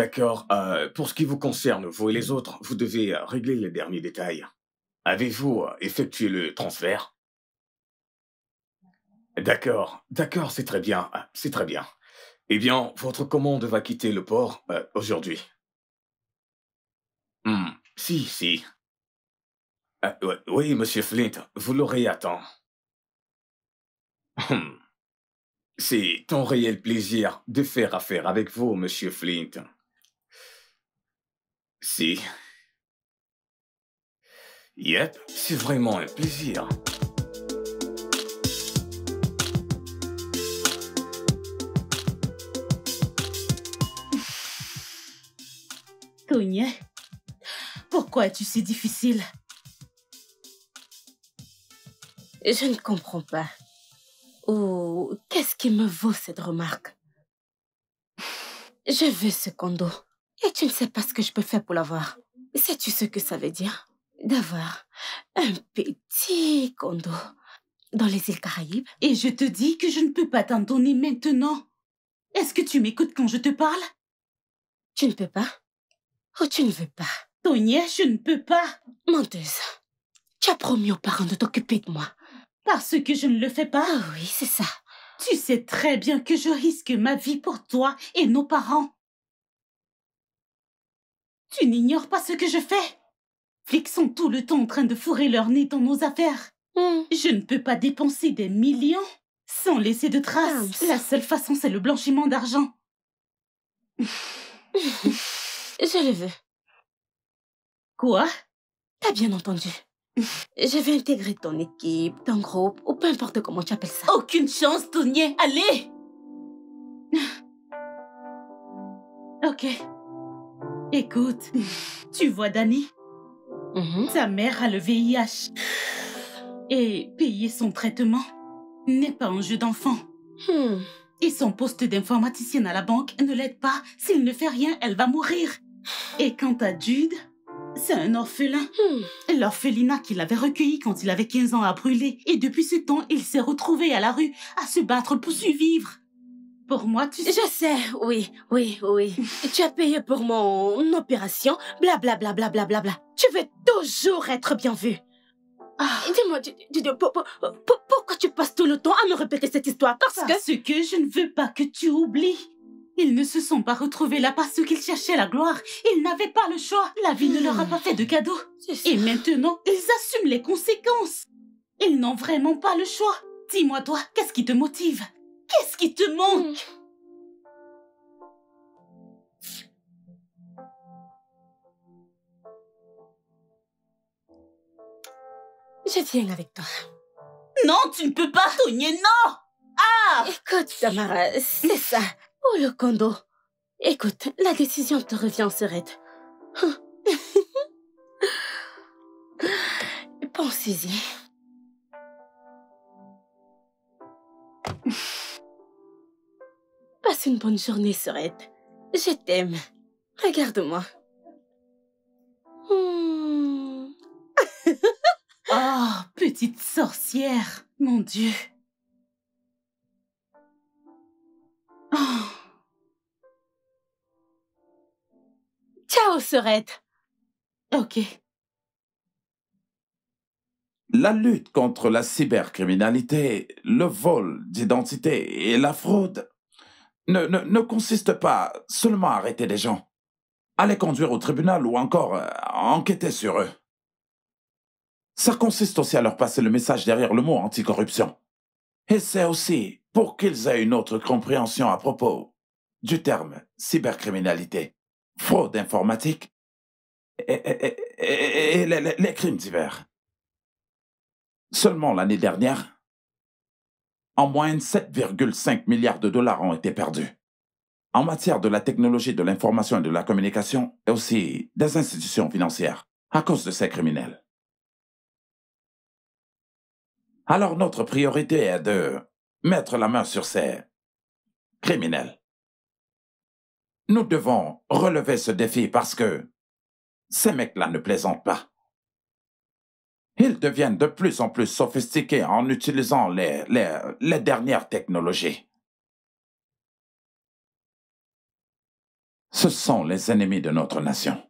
D'accord. Pour ce qui vous concerne, vous et les autres, vous devez régler les derniers détails. Avez-vous effectué le transfert? D'accord, d'accord, c'est très bien, c'est très bien. Eh bien, votre commande va quitter le port aujourd'hui. Si, si. Ouais, oui, monsieur Flint, vous l'aurez à temps. Hum, C'est un réel plaisir de faire affaire avec vous, monsieur Flint. Si, yep, c'est vraiment un plaisir. Cognet, pourquoi es-tu si difficile? Je ne comprends pas. Oh, qu'est-ce qui me vaut cette remarque? Je veux ce condo. Et tu ne sais pas ce que je peux faire pour l'avoir. Sais-tu ce que ça veut dire? D'avoir un petit condo dans les îles Caraïbes? Et je te dis que je ne peux pas t'en donner maintenant. Est-ce que tu m'écoutes quand je te parle? Tu ne peux pas? Ou tu ne veux pas? Cognet, je ne peux pas. Menteuse. Tu as promis aux parents de t'occuper de moi. Parce que je ne le fais pas. Ah oui, c'est ça. Tu sais très bien que je risque ma vie pour toi et nos parents. Tu n'ignores pas ce que je fais. Flics sont tout le temps en train de fourrer leur nez dans nos affaires. Je ne peux pas dépenser des millions sans laisser de traces. La seule façon, c'est le blanchiment d'argent. Je le veux. Quoi? T'as bien entendu. Je vais intégrer ton équipe, ton groupe, ou peu importe comment tu appelles ça. Aucune chance, Tony. Allez! Ok. Écoute, tu vois Danny? Sa mère a le VIH. Et payer son traitement n'est pas un jeu d'enfant. Et son poste d'informaticienne à la banque ne l'aide pas. S'il ne fait rien, elle va mourir. Et quant à Jude, c'est un orphelin. L'orphelinat qu'il avait recueilli quand il avait 15 ans a brûlé. Et depuis ce temps, il s'est retrouvé à la rue à se battre pour survivre. Pour moi, tu sais... Je sais, oui. Tu as payé pour mon opération, blablabla. Bla, bla, bla, bla, bla. Tu veux toujours être bien vu. Dis-moi, pourquoi tu passes tout le temps à me répéter cette histoire? Parce que je ne veux pas que tu oublies. Ils ne se sont pas retrouvés là parce qu'ils cherchaient la gloire. Ils n'avaient pas le choix. La vie ne leur a pas fait de cadeau. Et maintenant, ils assument les conséquences. Ils n'ont vraiment pas le choix. Dis-moi toi, qu'est-ce qui te motive? Qu'est-ce qui te manque? Je viens avec toi. Non, tu ne peux pas, Tony, non! Ah! Écoute, Tamara, c'est ça. Ou le condo. Écoute, la décision te revient, Serette. Pensez-y. Passe une bonne journée, Serette. Je t'aime. Regarde-moi. Oh, petite sorcière, mon Dieu. Oh. Ciao, Serette. Ok. La lutte contre la cybercriminalité, le vol d'identité et la fraude ne consiste pas seulement à arrêter des gens, à les conduire au tribunal ou encore à enquêter sur eux. Ça consiste aussi à leur passer le message derrière le mot anticorruption. Et c'est aussi pour qu'ils aient une autre compréhension à propos du terme cybercriminalité, fraude informatique et les crimes divers. Seulement l'année dernière, en moyenne 7,5 milliards de dollars ont été perdus. En matière de la technologie de l'information et de la communication, et aussi des institutions financières, à cause de ces criminels. Alors notre priorité est de mettre la main sur ces criminels. Nous devons relever ce défi parce que ces mecs-là ne plaisantent pas. Ils deviennent de plus en plus sophistiqués en utilisant les dernières technologies. Ce sont les ennemis de notre nation.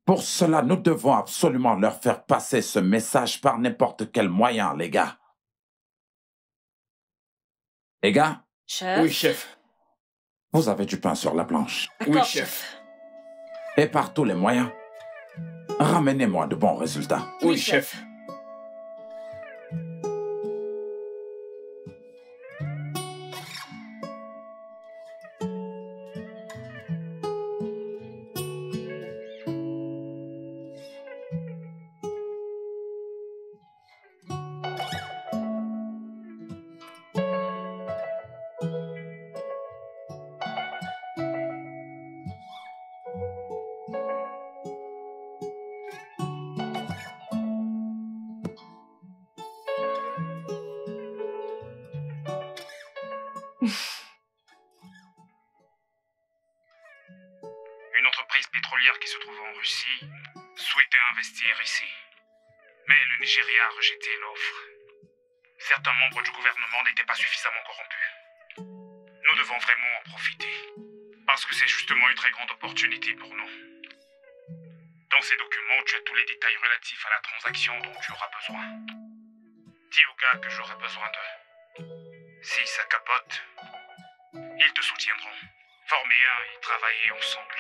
Pour cela, nous devons absolument leur faire passer ce message par n'importe quel moyen, les gars. Les gars? Chef? Oui, chef. Vous avez du pain sur la planche. Oui, chef. Et par tous les moyens, ramenez-moi de bons résultats. Oui, chef. Une entreprise pétrolière qui se trouve en Russie souhaitait investir ici. Mais le Nigeria a rejeté l'offre. Certains membres du gouvernement n'étaient pas suffisamment corrompus. Nous devons vraiment en profiter. Parce que c'est justement une très grande opportunité pour nous. Dans ces documents, tu as tous les détails relatifs à la transaction dont tu auras besoin. Dis aux gars que j'aurai besoin d'eux. Si ça capote, ils te soutiendront. Former et travailler ensemble.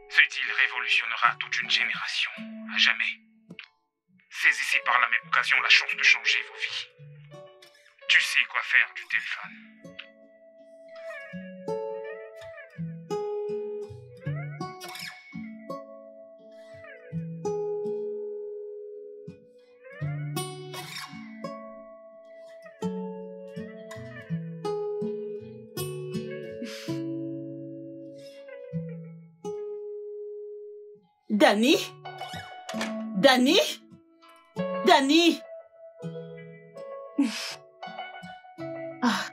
Ce deal révolutionnera toute une génération, à jamais. Saisissez par la même occasion la chance de changer vos vies. Tu sais quoi faire du téléphone. Danny? Danny? Danny? Ah.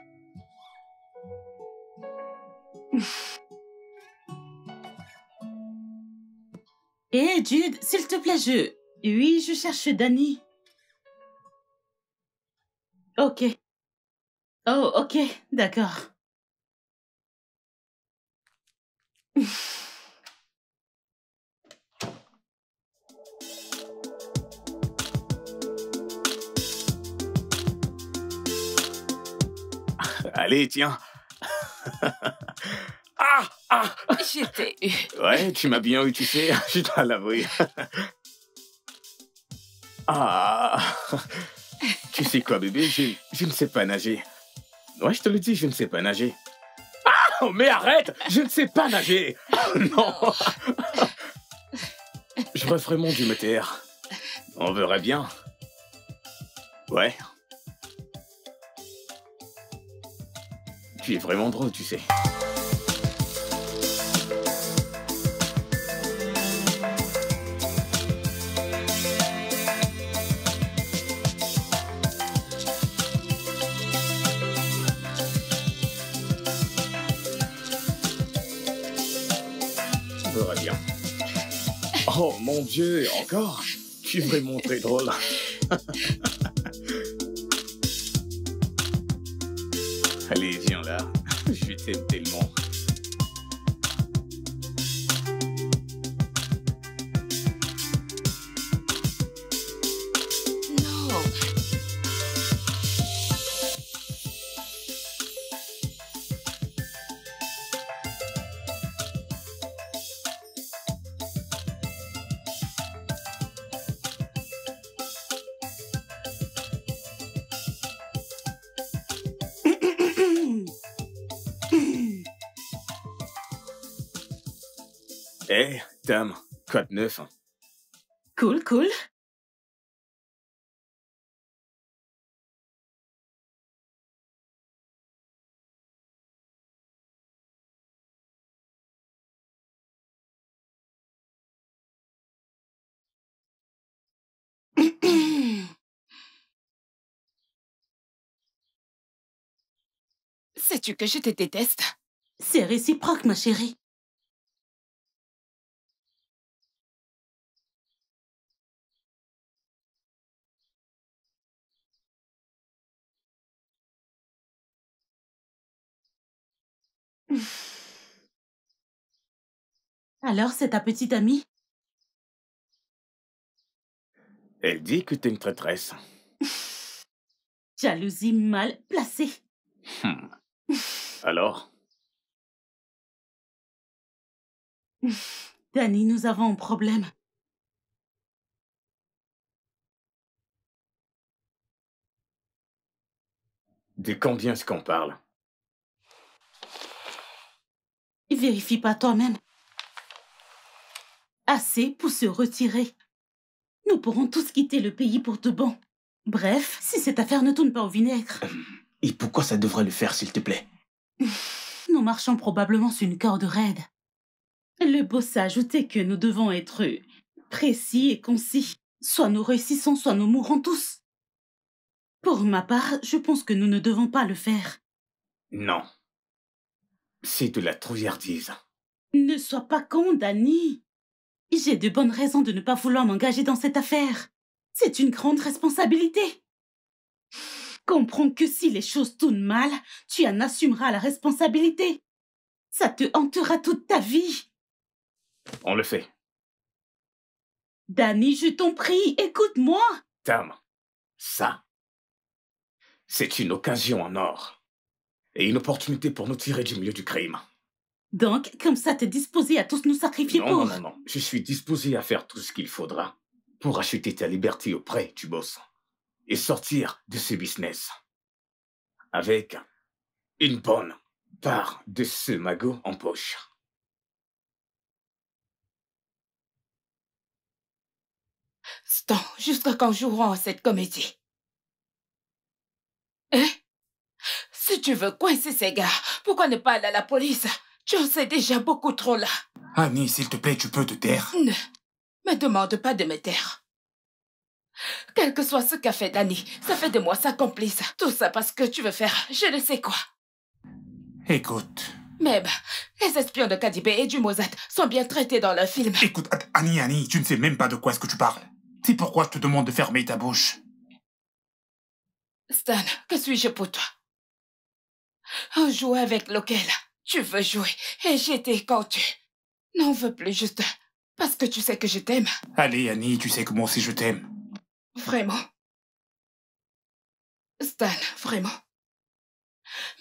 Hé, Jude, s'il te plaît, Oui, je cherche Danny. Ok. Oh, ok, d'accord. Allez, tiens. Ah, ah. J'étais eu. Ouais, tu m'as bien eu, tu sais, je dois l'avouer. Ah. Tu sais quoi, bébé, je ne sais pas nager. Ouais, je te le dis, je ne sais pas nager. Ah, mais arrête, je ne sais pas nager. Oh, non. Je referai mon Dieu me taire. On verra bien. Ouais. Tu es vraiment drôle, tu sais. On verra bien. Oh mon Dieu, encore? Tu es vraiment très drôle. Allez, viens là. Je t'aime tellement. Non. Eh, Tam, quoi de neuf? Cool, cool. Sais-tu que je te déteste? C'est réciproque, ma chérie. Alors, c'est ta petite amie? Elle dit que t'es une traîtresse. Jalousie mal placée. Alors? Danny, nous avons un problème. De combien est-ce qu'on parle? Vérifie pas toi-même. Assez pour se retirer. Nous pourrons tous quitter le pays pour de bon. Bref, si cette affaire ne tourne pas au vinaigre. Et pourquoi ça devrait le faire, s'il te plaît? Nous marchons probablement sur une corde raide. Le boss a ajouté que nous devons être précis et concis. Soit nous réussissons, soit nous mourrons tous. Pour ma part, je pense que nous ne devons pas le faire. Non. C'est de la trouillardise. Ne sois pas con, Danny. J'ai de bonnes raisons de ne pas vouloir m'engager dans cette affaire. C'est une grande responsabilité. Comprends que si les choses tournent mal, tu en assumeras la responsabilité. Ça te hantera toute ta vie. On le fait. Danny, je t'en prie, écoute-moi. Tam, ça, c'est une occasion en or. Et une opportunité pour nous tirer du milieu du crime. Donc, comme ça, t'es disposé à tous nous sacrifier pour... Non. Je suis disposé à faire tout ce qu'il faudra pour acheter ta liberté auprès du boss et sortir de ce business avec une bonne part de ce magot en poche. Stan, jusqu'à quand jouerons à cette comédie? Hein? Si tu veux coincer ces gars, pourquoi ne pas aller à la police? Tu en sais déjà beaucoup trop là. Annie, s'il te plaît, tu peux te taire. Ne me demande pas de me taire. Quel que soit ce qu'a fait Danny, ça fait de moi sa complice. Tout ça parce que tu veux faire je ne sais quoi. Écoute. Même les espions de Kadibé et du Mozart sont bien traités dans le film. Écoute, Annie, tu ne sais même pas de quoi est-ce que tu parles. C'est pourquoi je te demande de fermer ta bouche. Stan, que suis-je pour toi? Un jouet avec lequel tu veux jouer et j'étais quand tu n'en veux plus juste parce que tu sais que je t'aime. Allez, Annie, tu sais que moi aussi je t'aime. Vraiment. Stan, vraiment.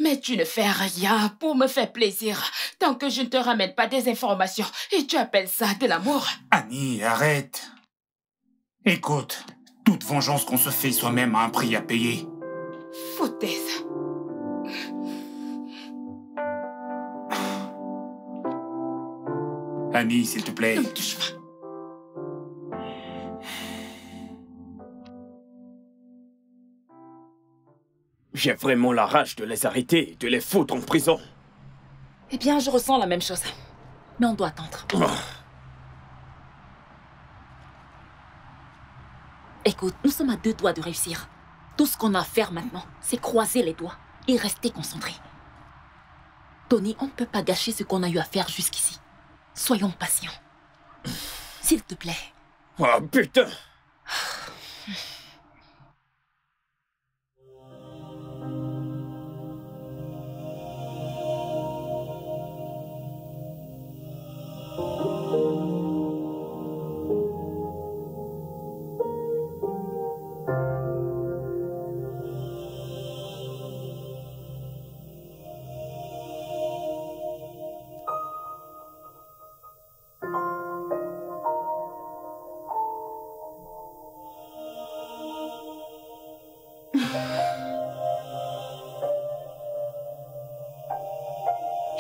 Mais tu ne fais rien pour me faire plaisir tant que je ne te ramène pas des informations et tu appelles ça de l'amour. Annie, arrête. Écoute, toute vengeance qu'on se fait soi-même a un prix à payer. Foutaise. Annie, s'il te plaît. Ne me touche pas. J'ai vraiment la rage de les arrêter et de les foutre en prison. Eh bien, je ressens la même chose. Mais on doit attendre. Écoute, nous sommes à 2 doigts de réussir. Tout ce qu'on a à faire maintenant, c'est croiser les doigts et rester concentrés. Tony, on ne peut pas gâcher ce qu'on a eu à faire jusqu'ici. Soyons patients. S'il te plaît. Oh putain!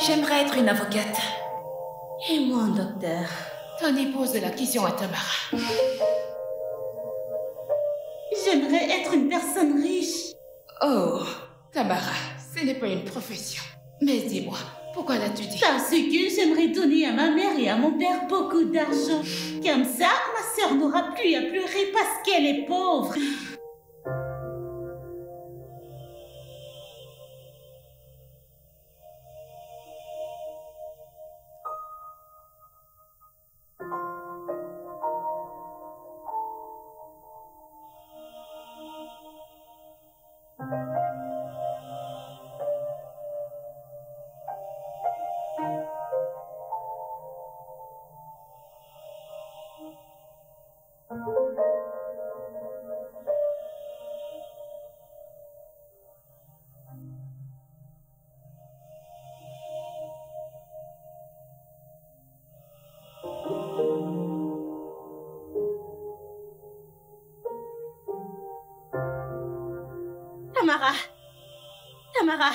J'aimerais être une avocate. Et moi, docteur. Tony pose la question à Tamara. J'aimerais être une personne riche. Oh, Tamara, ce n'est pas une profession. Mais dis-moi, pourquoi l'as-tu dit? Parce que j'aimerais donner à ma mère et à mon père beaucoup d'argent. Comme ça, ma sœur n'aura plus à pleurer parce qu'elle est pauvre. Tamara.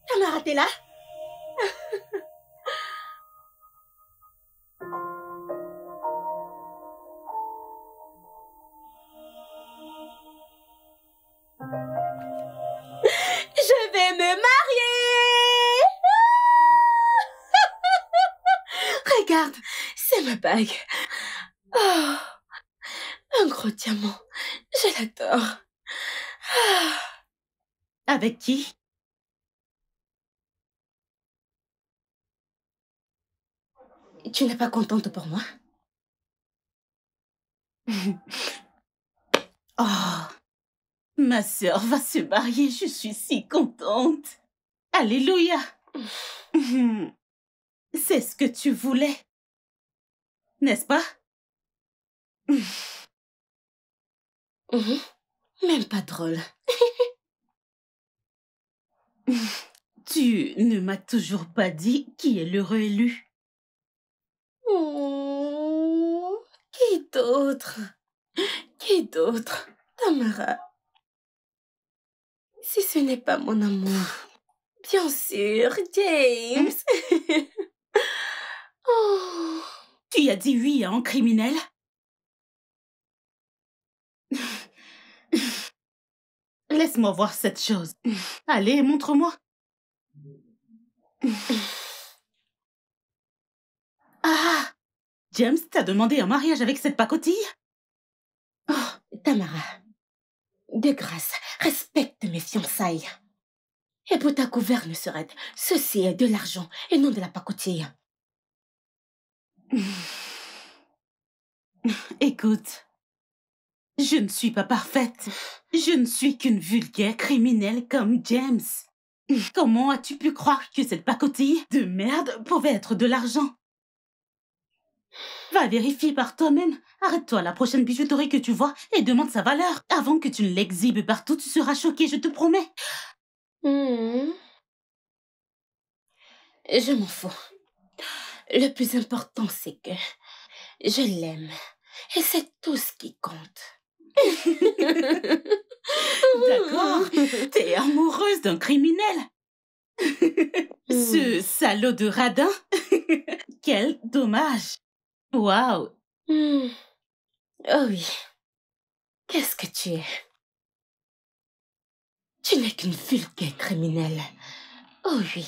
Tamara, t'es là? Je vais me marier! Regarde, c'est ma bague. Oh, un gros diamant. Je l'adore. Avec qui? Tu n'es pas contente pour moi? Oh, ma sœur va se marier, je suis si contente. Alléluia. C'est ce que tu voulais, n'est-ce pas? Même pas drôle. Tu ne m'as toujours pas dit qui est l'heureux élu. Qui d'autre? Qui d'autre? Tamara. Si ce n'est pas mon amour. Bien sûr, James. Oh. Tu as dit oui à un criminel? Laisse-moi voir cette chose. Allez, montre-moi. Ah! James t'a demandé un mariage avec cette pacotille? Oh, Tamara, de grâce, respecte mes fiançailles. Et pour ta gouverne serait, ceci est de l'argent et non de la pacotille. Écoute, je ne suis pas parfaite. Je ne suis qu'une vulgaire criminelle comme James. Comment as-tu pu croire que cette pacotille de merde pouvait être de l'argent? Va vérifier par toi-même. Arrête-toi à la prochaine bijouterie que tu vois et demande sa valeur. Avant que tu ne l'exhibes partout, tu seras choquée, je te promets. Je m'en fous. Le plus important, c'est que je l'aime. Et c'est tout ce qui compte. D'accord. T'es amoureuse d'un criminel. Ce salaud de radin. Quel dommage. Waouh. Oh oui. Qu'est-ce que tu es? Tu n'es qu'une vulgaire criminelle. Oh oui.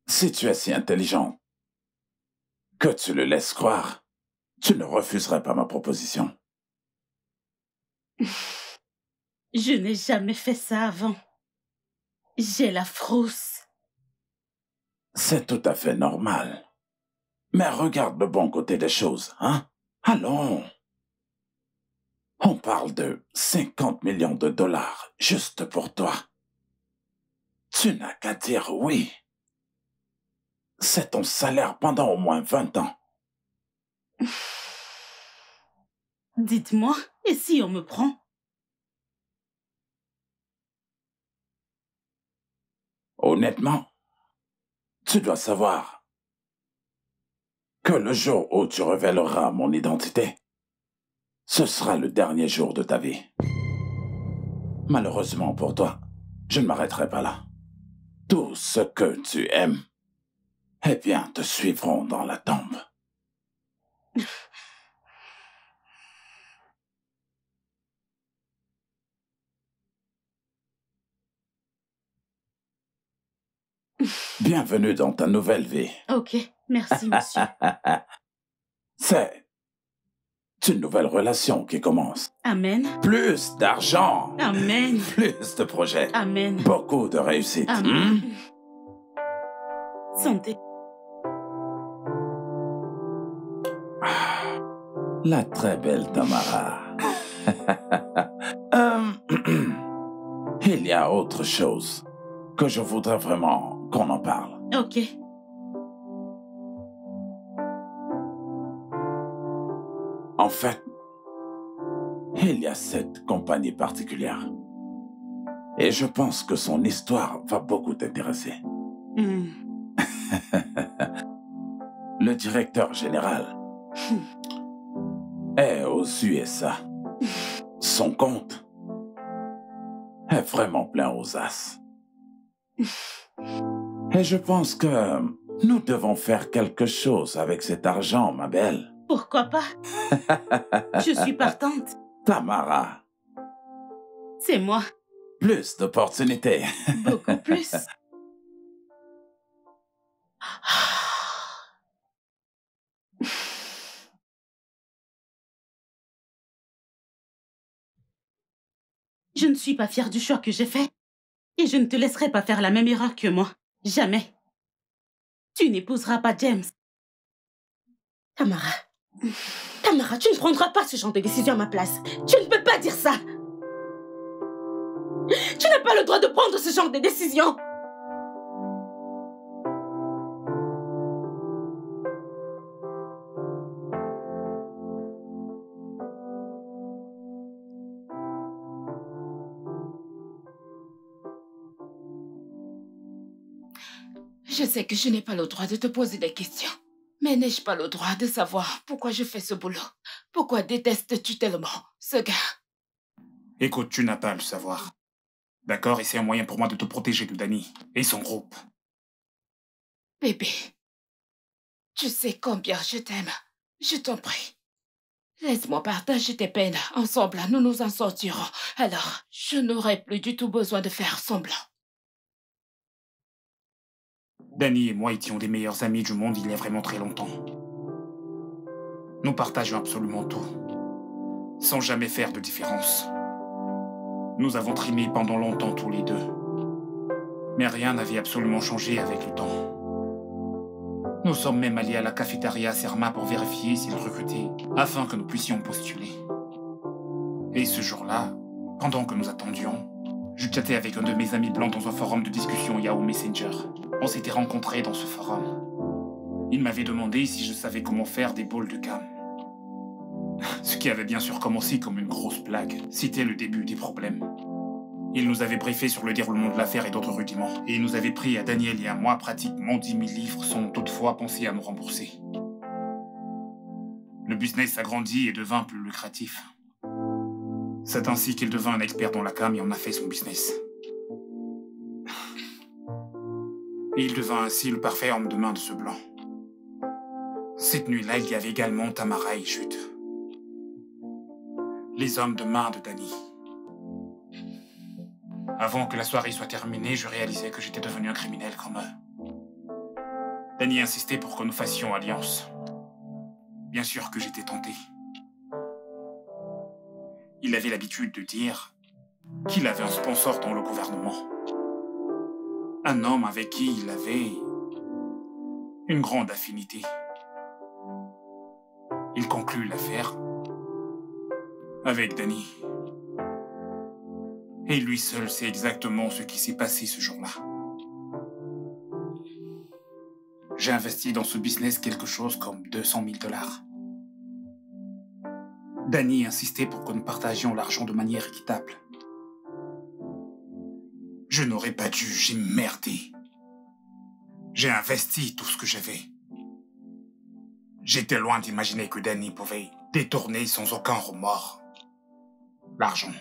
Si tu es si intelligent que tu le laisses croire, tu ne refuserais pas ma proposition. Je n'ai jamais fait ça avant. J'ai la frousse. C'est tout à fait normal. Mais regarde le bon côté des choses, hein? Allons. On parle de 50 millions de dollars juste pour toi. Tu n'as qu'à dire oui. C'est ton salaire pendant au moins 20 ans. Dites-moi, et si on me prend? Honnêtement, tu dois savoir que le jour où tu révéleras mon identité, ce sera le dernier jour de ta vie. Malheureusement pour toi, je ne m'arrêterai pas là. Tout ce que tu aimes, eh bien, te suivront dans la tombe. Bienvenue dans ta nouvelle vie. Ok, merci, monsieur. C'est une nouvelle relation qui commence. Amen. Plus d'argent. Amen. Plus de projets. Amen. Beaucoup de réussite. Amen. Santé. La très belle Tamara. Il y a autre chose que je voudrais vraiment qu'on en parle. Ok. En fait, il y a cette compagnie particulière. Et je pense que son histoire va beaucoup t'intéresser. Le directeur général est aux USA. Son compte est vraiment plein aux as. Et je pense que nous devons faire quelque chose avec cet argent, ma belle. Pourquoi pas? Je suis partante. Tamara, C'est moi. plus d'opportunités. Beaucoup plus. Je ne suis pas fière du choix que j'ai fait. Et je ne te laisserai pas faire la même erreur que moi. Jamais. Tu n'épouseras pas James. Tamara. Tamara, tu ne prendras pas ce genre de décision à ma place. Tu ne peux pas dire ça. Tu n'as pas le droit de prendre ce genre de décision. Je sais que je n'ai pas le droit de te poser des questions. Mais n'ai-je pas le droit de savoir pourquoi je fais ce boulot? Pourquoi détestes-tu tellement ce gars? Écoute, tu n'as pas à le savoir. D'accord? Et c'est un moyen pour moi de te protéger de Danny et son groupe. Bébé, tu sais combien je t'aime. Je t'en prie. Laisse-moi partager tes peines. Ensemble, nous nous en sortirons. Alors, je n'aurai plus du tout besoin de faire semblant. Danny et moi étions des meilleurs amis du monde il y a vraiment très longtemps. Nous partageons absolument tout, sans jamais faire de différence. Nous avons trimé pendant longtemps tous les deux. Mais rien n'avait absolument changé avec le temps. Nous sommes même allés à la cafétéria Serma pour vérifier s'ils recrutaient, afin que nous puissions postuler. Et ce jour-là, pendant que nous attendions, je chattais avec un de mes amis blancs dans un forum de discussion Yahoo Messenger. On s'était rencontrés dans ce forum. Il m'avait demandé si je savais comment faire des bols de cam. Ce qui avait bien sûr commencé comme une grosse blague. C'était le début des problèmes. Il nous avait briefé sur le déroulement de l'affaire et d'autres rudiments. Et il nous avait pris à Daniel et à moi pratiquement 10 000 livres sans toutefois penser à nous rembourser. Le business s'agrandit et devint plus lucratif. C'est ainsi qu'il devint un expert dans la cam et en a fait son business. Et il devint ainsi le parfait homme de main de ce blanc. Cette nuit-là, il y avait également Tamara et Jude. Les hommes de main de Danny. Avant que la soirée soit terminée, je réalisais que j'étais devenu un criminel comme eux. Danny insistait pour que nous fassions alliance. Bien sûr que j'étais tenté. Il avait l'habitude de dire qu'il avait un sponsor dans le gouvernement. Un homme avec qui il avait une grande affinité. Il conclut l'affaire avec Danny. Et lui seul sait exactement ce qui s'est passé ce jour-là. J'ai investi dans ce business quelque chose comme 200 000 $. Danny insistait pour que nous partagions l'argent de manière équitable. Je n'aurais pas dû, j'ai merdé. J'ai investi tout ce que j'avais. J'étais loin d'imaginer que Danny pouvait détourner sans aucun remords l'argent.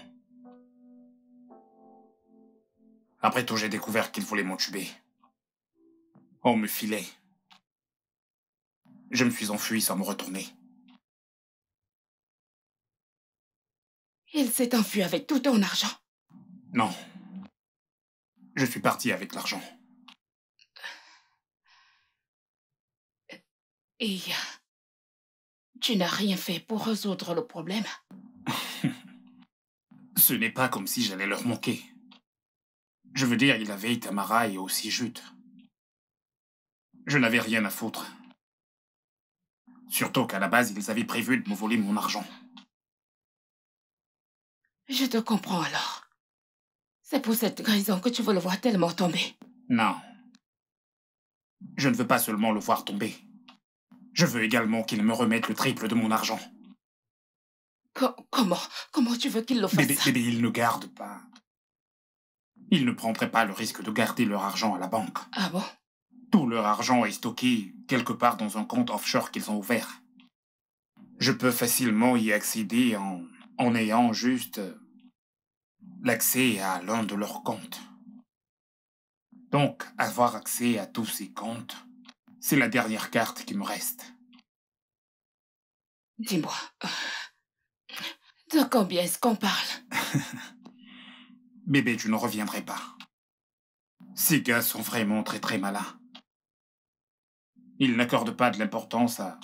Après tout, j'ai découvert qu'il voulait m'entuber. On me filait. Je me suis enfui sans me retourner. Il s'est enfui avec tout ton argent. Non. Je suis parti avec l'argent. Et tu n'as rien fait pour résoudre le problème? Ce n'est pas comme si j'allais leur manquer. Je veux dire, il avait Tamara et aussi Jude. Je n'avais rien à foutre. Surtout qu'à la base, ils avaient prévu de me voler mon argent. Je te comprends alors. C'est pour cette raison que tu veux le voir tellement tomber. Non. Je ne veux pas seulement le voir tomber. Je veux également qu'il me remette le triple de mon argent. Comment tu veux qu'il le fasse? Bébé, il ne garde pas. Ils ne prendraient pas le risque de garder leur argent à la banque. Ah bon? Tout leur argent est stocké quelque part dans un compte offshore qu'ils ont ouvert. Je peux facilement y accéder en ayant juste l'accès à l'un de leurs comptes. Donc, avoir accès à tous ces comptes, c'est la dernière carte qui me reste. Dis-moi, de combien est-ce qu'on parle? Bébé, tu ne reviendrai pas. Ces gars sont vraiment très très malins. Ils n'accordent pas de l'importance à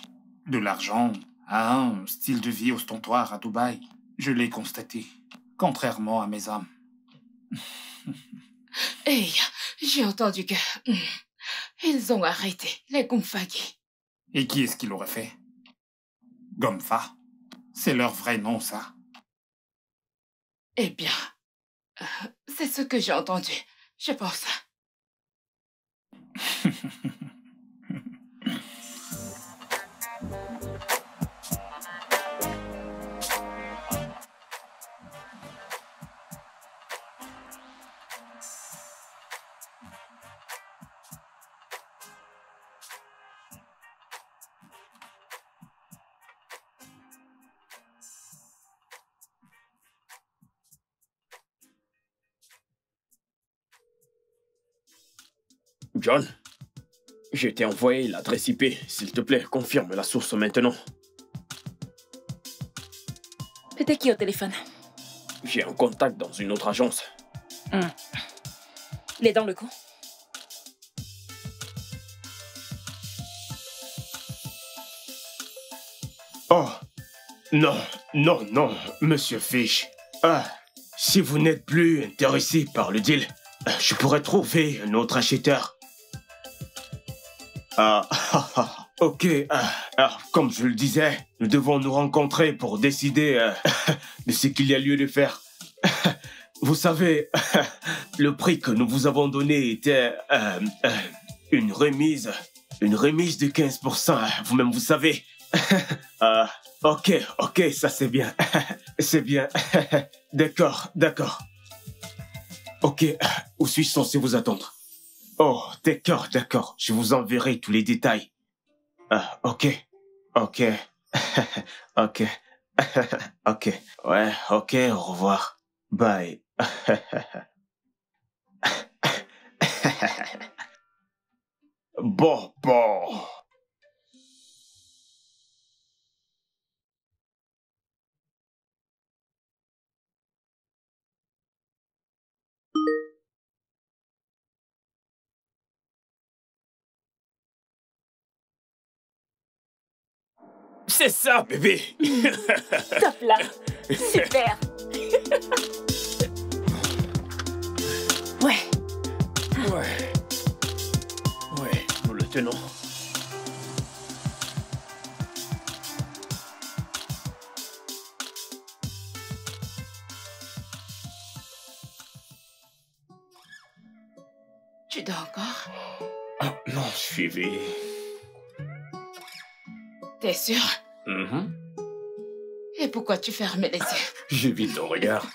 de l'argent, à un style de vie ostentoire à Dubaï. Je l'ai constaté, contrairement à mes hommes. Hey, j'ai entendu que... ils ont arrêté les Gumfagi. Et qui est-ce qui l'aurait fait? Gomfa. C'est leur vrai nom, ça. Eh bien, c'est ce que j'ai entendu, je pense. John, je t'ai envoyé l'adresse IP. S'il te plaît, confirme la source maintenant. C'était qui au téléphone? J'ai un contact dans une autre agence. Il est dans le coup. Oh, non, non, non, monsieur Fish. Si vous n'êtes plus intéressé par le deal, je pourrais trouver un autre acheteur. Ok, comme je le disais, nous devons nous rencontrer pour décider de ce qu'il y a lieu de faire. Vous savez, le prix que nous vous avons donné était une remise de 15%, vous-même vous savez. Ok, ça c'est bien, c'est bien, d'accord. Ok, où suis-je censé vous attendre? Oh, d'accord, je vous enverrai tous les détails. Ok, ok, ouais, ok, au revoir, bye. Bon. C'est ça, bébé. Top là. Super. Ouais, nous le tenons. Tu dors encore? Non, je suis éveillé. T'es sûr? Mhm. Et pourquoi tu fermes les yeux? J'évite ton regard.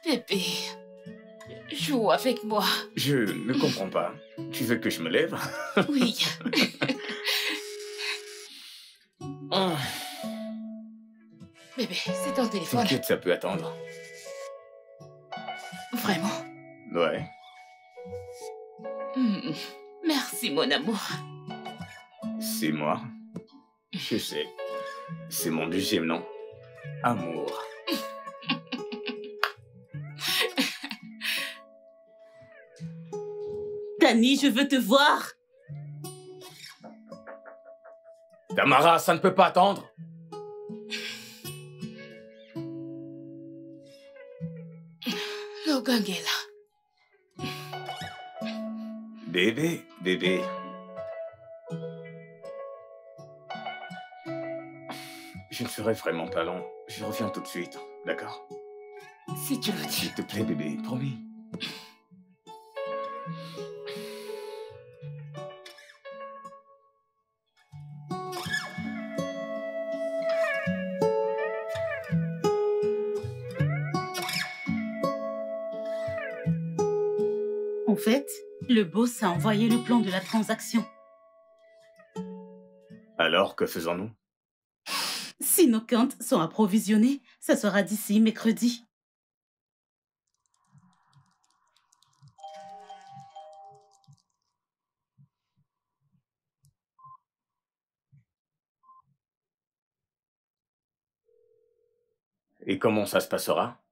Bébé, joue avec moi. Je ne comprends pas. Tu veux que je me lève? Oui. Bébé, c'est ton téléphone. T'inquiète, ça peut attendre. Vraiment? Ouais. Merci, mon amour. C'est moi. Je sais. C'est mon deuxième nom. Amour. Danny, je veux te voir. Tamara, ça ne peut pas attendre. Logang est là. Bébé. Je ne serai vraiment pas long. Je reviens tout de suite, d'accord? Si tu le dis. S'il te plaît, bébé, promis. fait, le boss a envoyé le plan de la transaction. Alors, que faisons-nous? Si nos comptes sont approvisionnés, ça sera d'ici mercredi. Et comment ça se passera?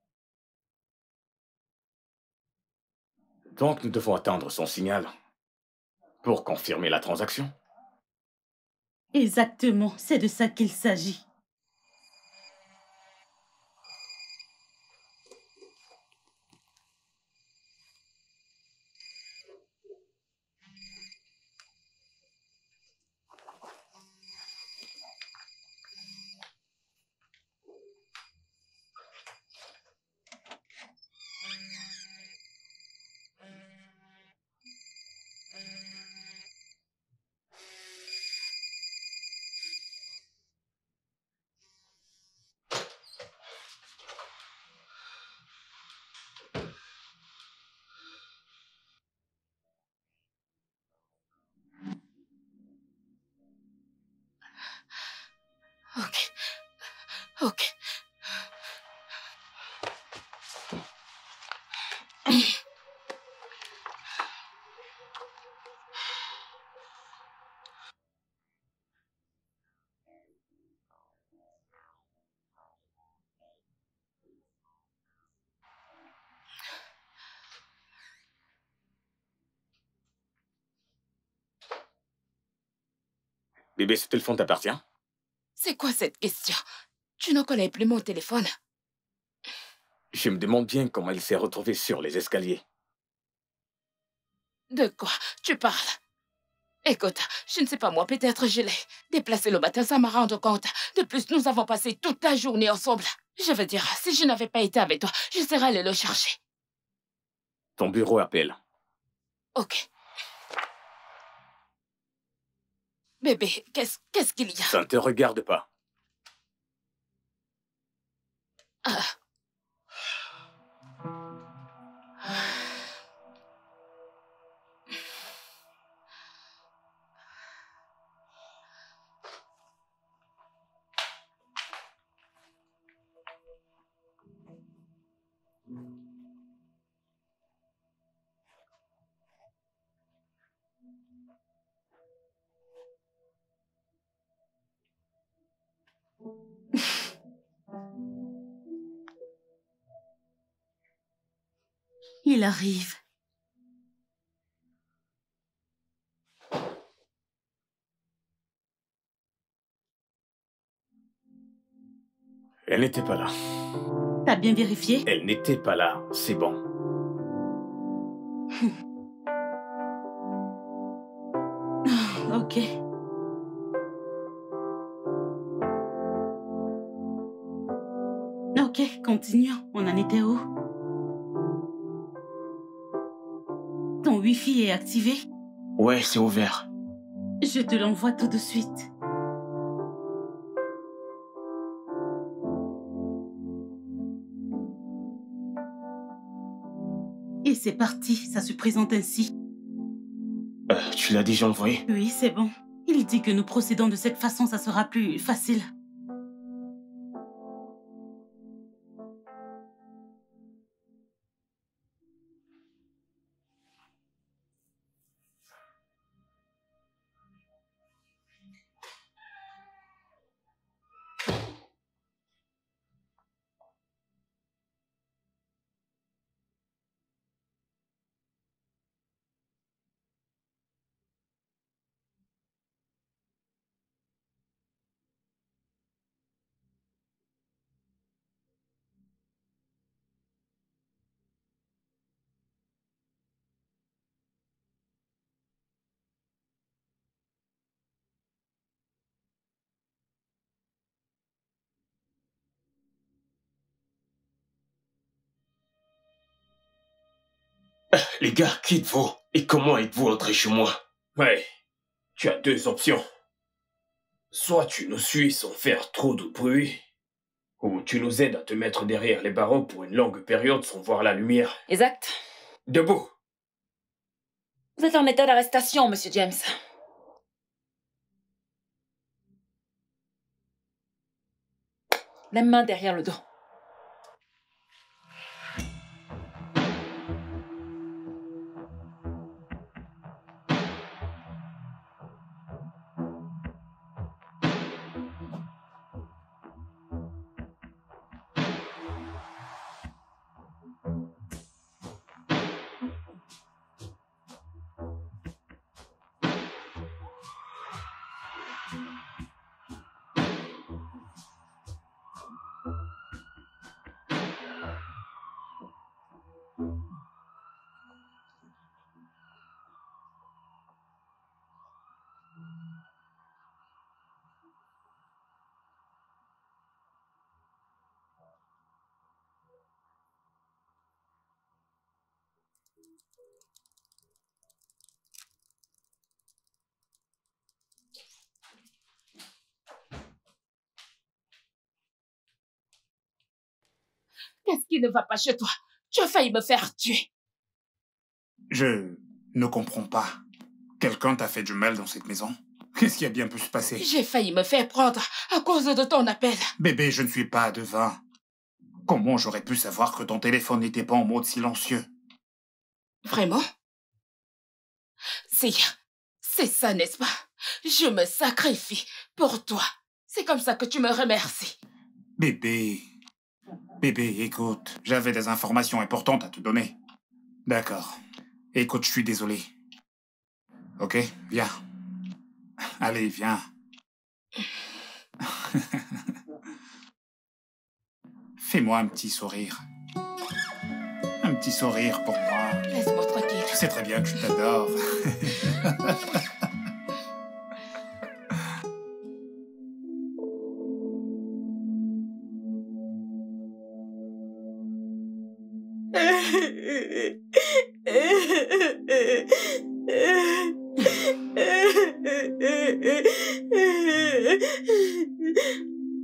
Donc, nous devons attendre son signal pour confirmer la transaction. Exactement, c'est de ça qu'il s'agit. Ok. Ok. Bébé, ce téléphone t'appartient? C'est quoi cette question? Tu ne connais plus mon téléphone? Je me demande bien comment il s'est retrouvé sur les escaliers. De quoi tu parles? Écoute, je ne sais pas moi, peut-être je l'ai déplacé le matin sans me rendre compte. De plus, nous avons passé toute la journée ensemble. Je veux dire, si je n'avais pas été avec toi, je serais allée le chercher. Ton bureau appelle. Ok. Bébé, qu'est-ce qu'il y a? Ça ne te regarde pas. Ah. Il arrive. Elle n'était pas là. T'as bien vérifié? Elle n'était pas là, c'est bon. Ok. Ok, continuons. On en était où? Ton Wi-Fi est activé? Ouais, c'est ouvert. Je te l'envoie tout de suite. Et c'est parti, ça se présente ainsi. Tu l'as déjà envoyé? Oui, c'est bon. Il dit que nous procédons de cette façon, ça sera plus facile. Les gars, qui êtes-vous? Et comment êtes-vous entré chez moi? Ouais, tu as deux options. Soit tu nous suis sans faire trop de bruit, ou tu nous aides à te mettre derrière les barreaux pour une longue période sans voir la lumière. Exact. Debout! Vous êtes en état d'arrestation, Monsieur James. Les mains derrière le dos. Qu'est-ce qui ne va pas chez toi? Tu as failli me faire tuer. Je ne comprends pas. Quelqu'un t'a fait du mal dans cette maison? Qu'est-ce qui a bien pu se passer? J'ai failli me faire prendre à cause de ton appel. Bébé, je ne suis pas devin. Comment j'aurais pu savoir que ton téléphone n'était pas en mode silencieux? Vraiment? C'est ça, n'est-ce pas? Je me sacrifie pour toi. C'est comme ça que tu me remercies. Bébé, écoute, j'avais des informations importantes à te donner. D'accord. Écoute, je suis désolé. Ok, viens. Allez, viens. Fais-moi un petit sourire. Un petit sourire pour moi. Laisse-moi tranquille. Tu sais très bien que je t'adore.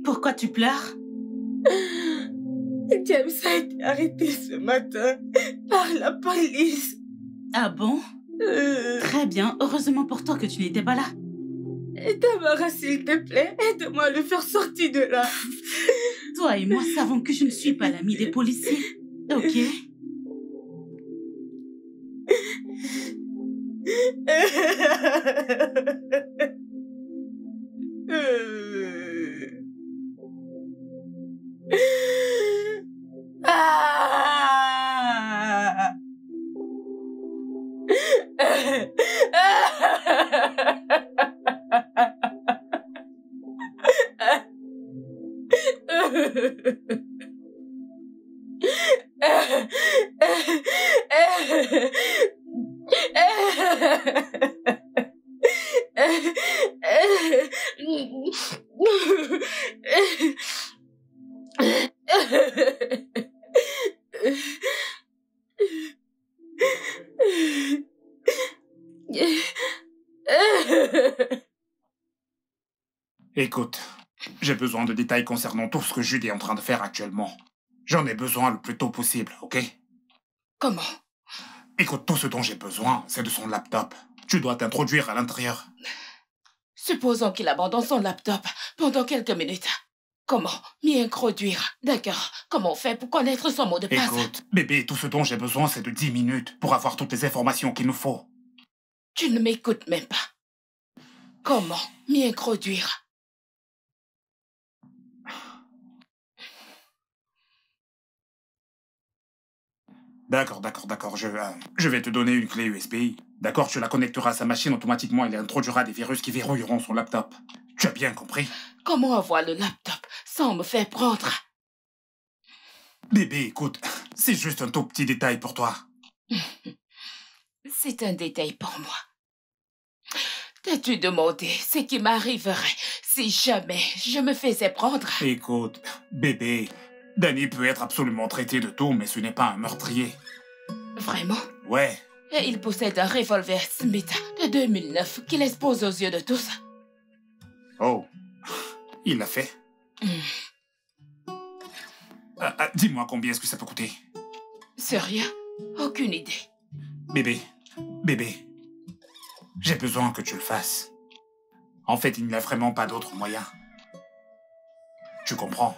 Pourquoi tu pleures? James a été arrêté ce matin par la police. Ah bon? Très bien. Heureusement pour toi que tu n'étais pas là. Tamara, s'il te plaît, aide-moi à le faire sortir de là. Toi et moi savons que je ne suis pas l'amie des policiers. Ok? Écoute, j'ai besoin de détails concernant tout ce que Jude est en train de faire actuellement. J'en ai besoin le plus tôt possible, ok? Comment? Écoute, tout ce dont j'ai besoin, c'est de son laptop. Tu dois t'introduire à l'intérieur. Supposons qu'il abandonne son laptop pendant quelques minutes. Comment m'y introduire? D'accord. Comment on fait pour connaître son mot de passe? Écoute, bébé, tout ce dont j'ai besoin, c'est de 10 minutes pour avoir toutes les informations qu'il nous faut. Tu ne m'écoutes même pas. Comment m'y introduire? D'accord. Je vais te donner une clé USB. D'accord, tu la connecteras à sa machine automatiquement et elle introduira des virus qui verrouilleront son laptop. Tu as bien compris? Comment avoir le laptop sans me faire prendre? Bébé, écoute, c'est juste un tout petit détail pour toi. C'est un détail pour moi. T'as-tu demandé ce qui m'arriverait si jamais je me faisais prendre? Écoute, bébé, Danny peut être absolument traité de tout, mais ce n'est pas un meurtrier. Vraiment? Ouais. Et il possède un revolver Smith de 2009 qu'il expose aux yeux de tous. Oh, il l'a fait. Dis-moi combien est-ce que ça peut coûter? Sérieux? Aucune idée. Bébé, J'ai besoin que tu le fasses. En fait, il n'y a vraiment pas d'autre moyen. Tu comprends?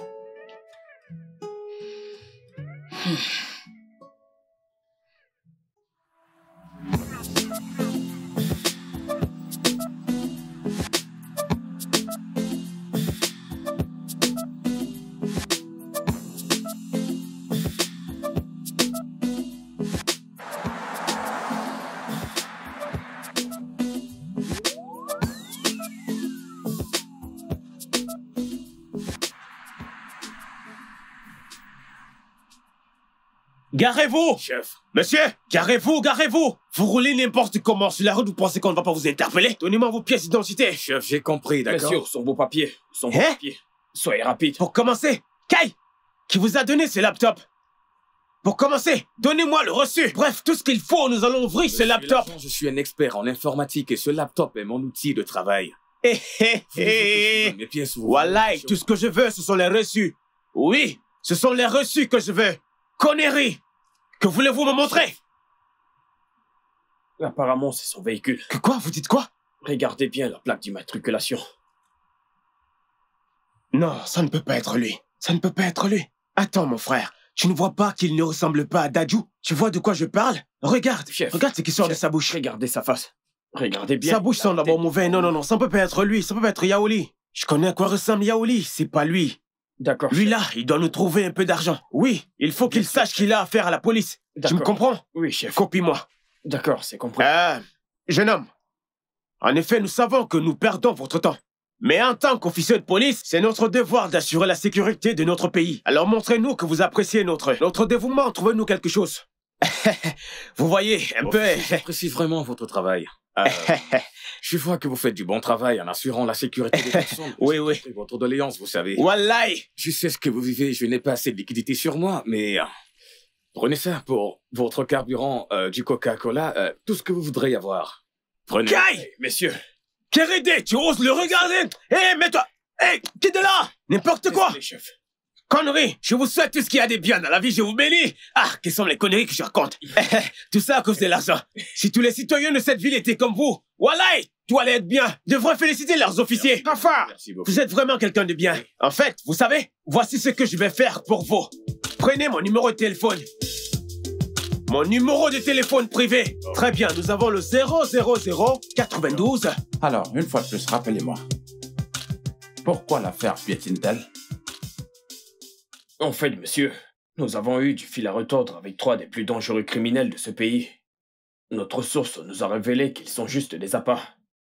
Garez-vous! Chef. Monsieur, garez-vous, garez-vous! Vous roulez n'importe comment sur la route, vous pensez qu'on ne va pas vous interpeller? Donnez-moi vos pièces d'identité. Chef, j'ai compris, d'accord? Monsieur, où sont vos papiers? Où sont vos papiers? Soyez rapide. Pour commencer, Kai, qui vous a donné ce laptop? Pour commencer, donnez-moi le reçu. Bref, tout ce qu'il faut, nous allons ouvrir ce laptop. Je suis un expert en informatique et ce laptop est mon outil de travail. Mes pièces, voilà, tout ce que je veux, ce sont les reçus. Oui, ce sont les reçus que je veux. Conneries! Que voulez-vous me montrer? Apparemment, c'est son véhicule. Que quoi? Vous dites quoi? Regardez bien la plaque d'immatriculation. Non, ça ne peut pas être lui. Ça ne peut pas être lui. Attends, mon frère. Tu ne vois pas qu'il ne ressemble pas à Dadju? Tu vois de quoi je parle? Regarde, chef. Regarde ce qui sort de sa bouche. Regardez sa face. Regardez bien. Sa bouche semble d'abord mauvais. Non, non, non, ça ne peut pas être lui. Ça ne peut pas être Yaoli. Je connais à quoi ressemble Yaoli. C'est pas lui. D'accord. Lui là, il doit nous trouver un peu d'argent. Oui, il faut qu'il sache qu'il a affaire à la police. Tu me comprends? Oui, chef. Copie-moi. D'accord, c'est compris. Jeune homme, en effet, nous savons que nous perdons votre temps. Mais en tant qu'officier de police, c'est notre devoir d'assurer la sécurité de notre pays. Alors montrez-nous que vous appréciez notre dévouement. Trouvez-nous quelque chose. Vous voyez, un peu... J'apprécie vraiment votre travail. Je vois que vous faites du bon travail en assurant la sécurité des personnes. Oui, oui. Votre doléance, vous savez. Wallahi! Je sais ce que vous vivez, je n'ai pas assez de liquidité sur moi, mais... prenez ça pour votre carburant, du Coca-Cola, tout ce que vous voudrez y avoir. Prenez... Kai! Messieurs! Kérédé, tu oses le regarder? Hé, mets-toi! Hé, quitte de là! N'importe quoi! Conneries! Je vous souhaite tout ce qu'il y a de bien dans la vie, je vous bénis! Ah, quelles sont les conneries que je raconte? Tout ça à cause de l'argent. Si tous les citoyens de cette ville étaient comme vous, wallahi, tout allait être bien. Je devrais féliciter leurs officiers. Enfin, vous êtes vraiment quelqu'un de bien. En fait, vous savez, voici ce que je vais faire pour vous. Prenez mon numéro de téléphone. Mon numéro de téléphone privé. Très bien, nous avons le 000 92. Alors, une fois de plus, rappelez-moi. Pourquoi l'affaire piétine-t-elle? En fait, monsieur, nous avons eu du fil à retordre avec 3 des plus dangereux criminels de ce pays. Notre source nous a révélé qu'ils sont juste des appâts.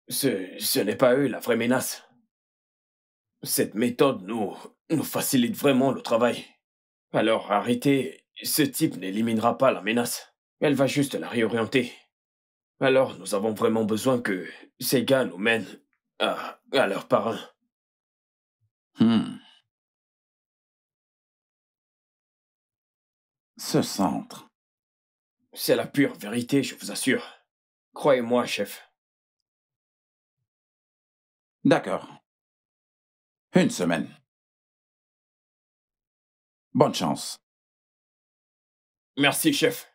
Ce n'est pas eux la vraie menace. Cette méthode nous facilite vraiment le travail. Alors arrêtez, ce type n'éliminera pas la menace. Elle va juste la réorienter. Alors nous avons vraiment besoin que ces gars nous mènent à leur parrain. Ce centre. C'est la pure vérité, je vous assure. Croyez-moi, chef. D'accord. 1 semaine. Bonne chance. Merci, chef.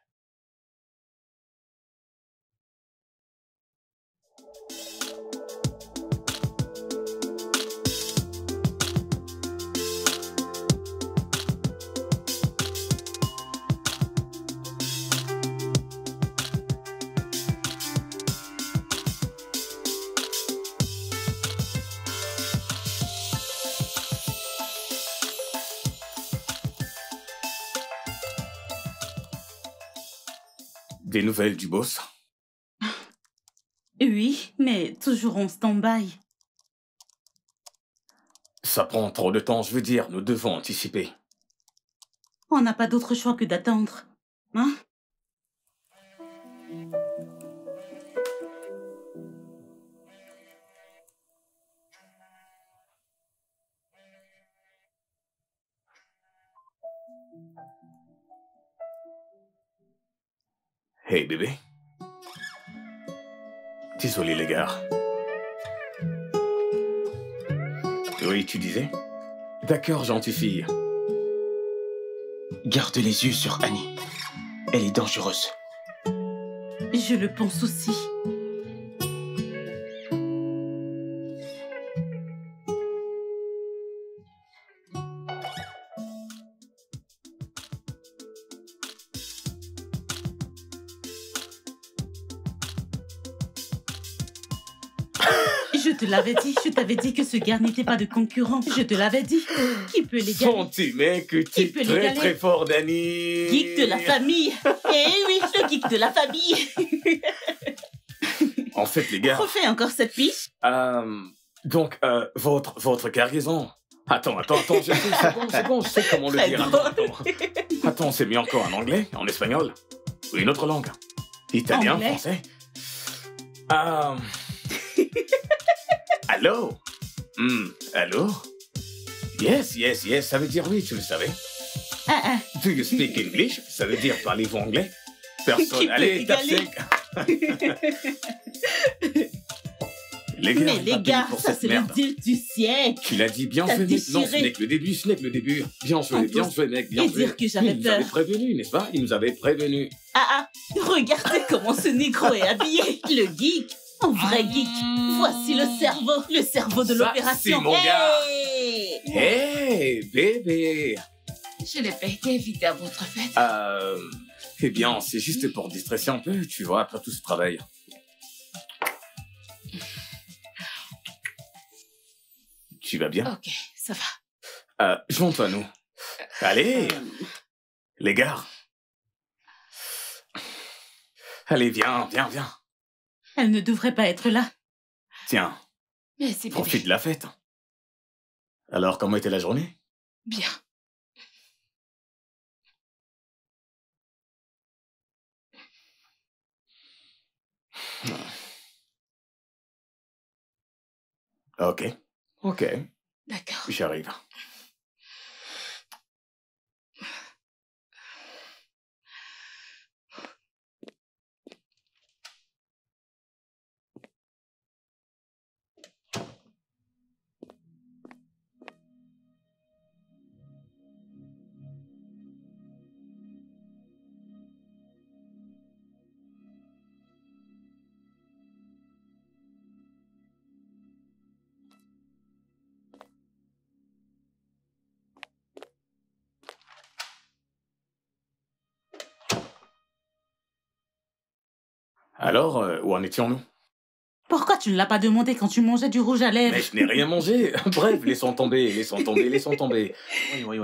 Des nouvelles du boss? Oui, mais toujours en stand-by. Ça prend trop de temps, je veux dire, nous devons anticiper. On n'a pas d'autre choix que d'attendre. Hein? Hey bébé. Désolé les gars. Oui, tu disais? D'accord, gentille fille. Garde les yeux sur Annie. Elle est dangereuse. Je le pense aussi. Je te l'avais dit, je t'avais dit que ce gars n'était pas de concurrent. Je te l'avais dit. Qui peut l'égaler? Son petit mec, tu es très très fort, Danny. Geek de la famille. Eh oui, le geek de la famille. En fait, les gars... Refais encore cette piche. Donc, votre cargaison... Attends, c'est bon, je sais comment le dire. Attends, c'est mieux encore en anglais, en espagnol, ou une autre langue. Italien, anglais. Français. Allô? Allô? Yes, ça veut dire oui, tu le savais. Do you speak English? Ça veut dire parlez-vous anglais? Personne. Allez, tape sec. Mais les gars, ça c'est le deal du siècle. Tu l'as dit, bien joué, mec. Non, ce n'est que le début, Bien joué, mec, bien joué. Et dire que j'avais peur. Il nous avait prévenu, n'est-ce pas? Il nous avait prévenu. Regardez comment ce négro est habillé. Le geek, un vrai geek. Voici le cerveau de l'opération. C'est mon gars. Hey, bébé. Je n'ai pas été invité à votre fête. Eh bien, c'est juste pour déstresser un peu, tu vois, après tout ce travail. Tu vas bien? Ok, ça va. Joins-toi à nous. Allez, les gars. Allez, viens. Elle ne devrait pas être là. Tiens, merci, profite de la fête. Alors, comment était la journée? Bien. Ok. D'accord. J'arrive. Alors, où en étions-nous? Pourquoi tu ne l'as pas demandé quand tu mangeais du rouge à lèvres? Mais je n'ai rien mangé. Bref, laissons tomber. Oui.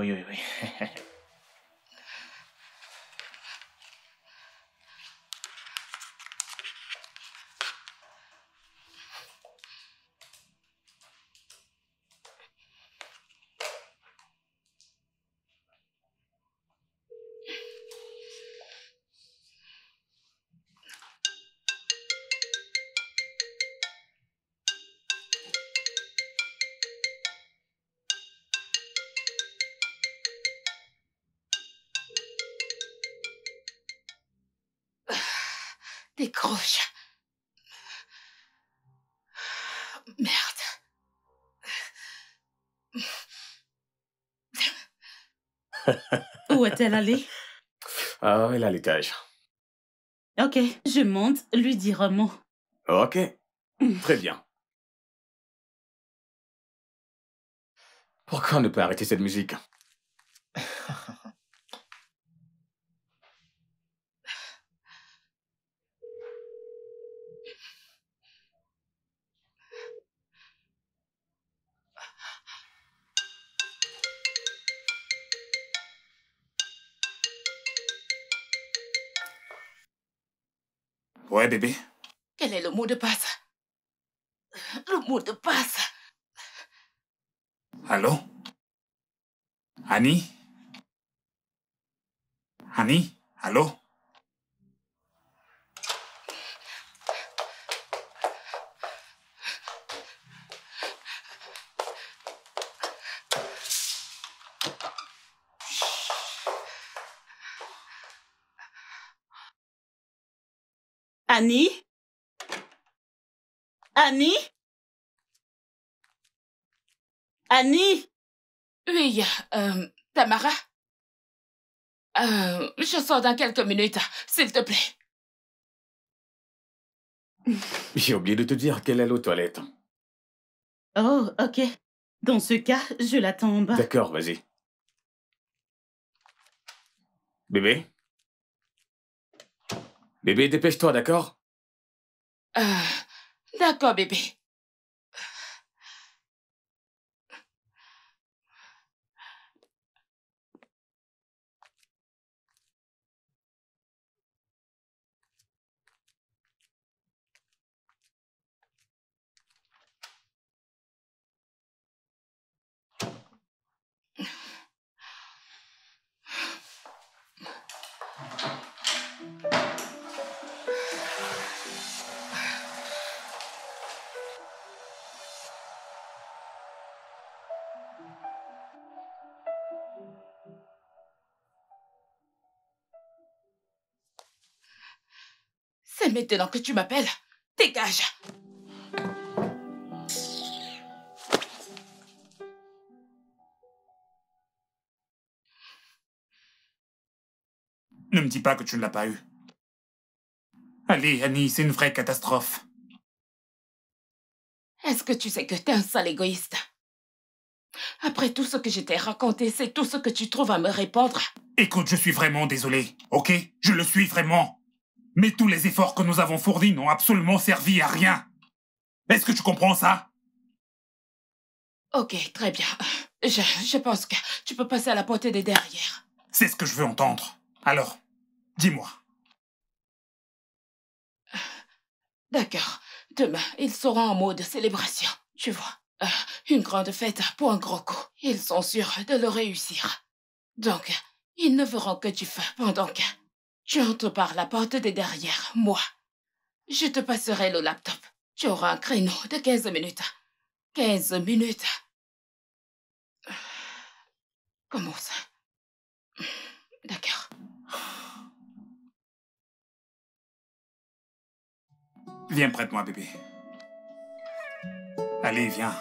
Décroche. Merde. Où est-elle allée? Elle est à l'étage. Ok, je monte, lui dire un mot. Ok, très bien. Pourquoi ne pas arrêter cette musique? Ouais, bébé? Quel est le mot de passe? Le mot de passe. Allô? Annie? Allô? Annie? Oui, Tamara? Je sors dans quelques minutes, s'il te plaît. J'ai oublié de te dire qu'elle est aux toilettes. Oh, ok. Dans ce cas, je l'attends en bas. D'accord, vas-y. Bébé? Bébé, dépêche-toi, d'accord? D'accord, bébé. C'est maintenant que tu m'appelles. Dégage. Ne me dis pas que tu ne l'as pas eu. Allez, Annie, c'est une vraie catastrophe. Est-ce que tu sais que t'es un sale égoïste? Après tout ce que je t'ai raconté, c'est tout ce que tu trouves à me répondre. Écoute, je suis vraiment désolé, ok? Je le suis vraiment. Mais tous les efforts que nous avons fournis n'ont absolument servi à rien. Est-ce que tu comprends ça? Ok, très bien. Je pense que tu peux passer à la portée des derrière. C'est ce que je veux entendre. Alors, dis-moi. D'accord. Demain, ils seront en mode célébration. Tu vois, une grande fête pour un gros coup. Ils sont sûrs de le réussir. Donc, ils ne verront que du feu pendant que tu entres par la porte de derrière, moi. Je te passerai le laptop. Tu auras un créneau de 15 minutes. 15 minutes. Comment ça? D'accord. Viens près de moi, bébé. Allez, viens.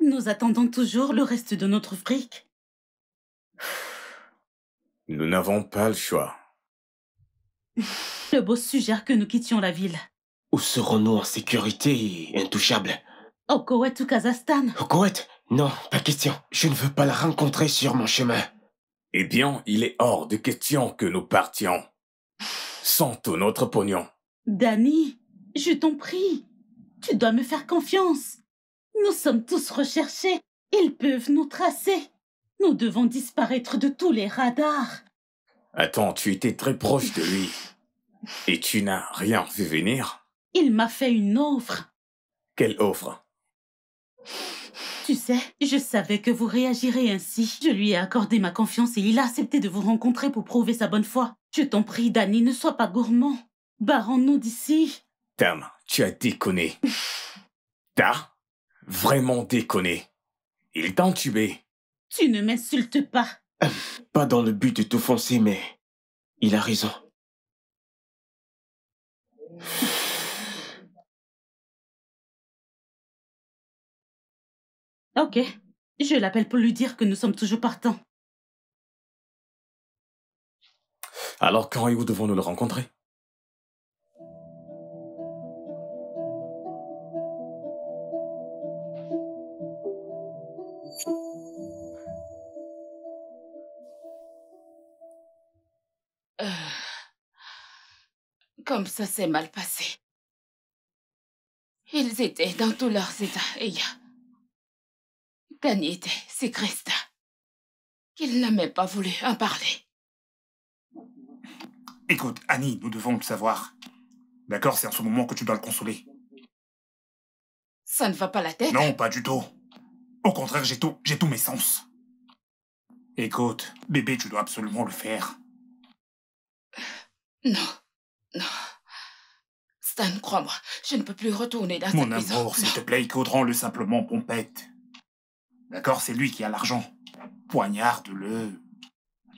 Nous attendons toujours le reste de notre fric. Nous n'avons pas le choix. Le boss suggère que nous quittions la ville. Où serons-nous en sécurité et intouchables? Au Koweït ou Kazakhstan. Au Koweït? Non, pas question. Je ne veux pas la rencontrer sur mon chemin. Eh bien, il est hors de question que nous partions. Sans tout notre pognon. Danny, je t'en prie. Tu dois me faire confiance. Nous sommes tous recherchés. Ils peuvent nous tracer. Nous devons disparaître de tous les radars. Attends, tu étais très proche de lui. Et tu n'as rien vu venir? Il m'a fait une offre. Quelle offre? Tu sais, je savais que vous réagirez ainsi. Je lui ai accordé ma confiance et il a accepté de vous rencontrer pour prouver sa bonne foi. Je t'en prie, Danny, ne sois pas gourmand. Barrons-nous d'ici. Tam, tu as déconné. T'as vraiment déconné. Il t'a entubé. Tu ne m'insultes pas. Pas dans le but de t'offenser, mais il a raison. Ok, je l'appelle pour lui dire que nous sommes toujours partants. Alors quand et où devons-nous le rencontrer? Comme ça s'est mal passé. Ils étaient dans tous leurs états et Danny était si triste qu'il n'a même pas voulu en parler. Écoute, Annie, nous devons le savoir. D'accord, c'est en ce moment que tu dois le consoler. Ça ne va pas la tête? Non, pas du tout. Au contraire, j'ai tous mes sens. Écoute, bébé, tu dois absolument le faire. Non. Stan, crois-moi, je ne peux plus retourner dans cette maison. Mon amour, s'il te plaît, écoute-le simplement, pompette. D'accord, c'est lui qui a l'argent. Poignarde-le.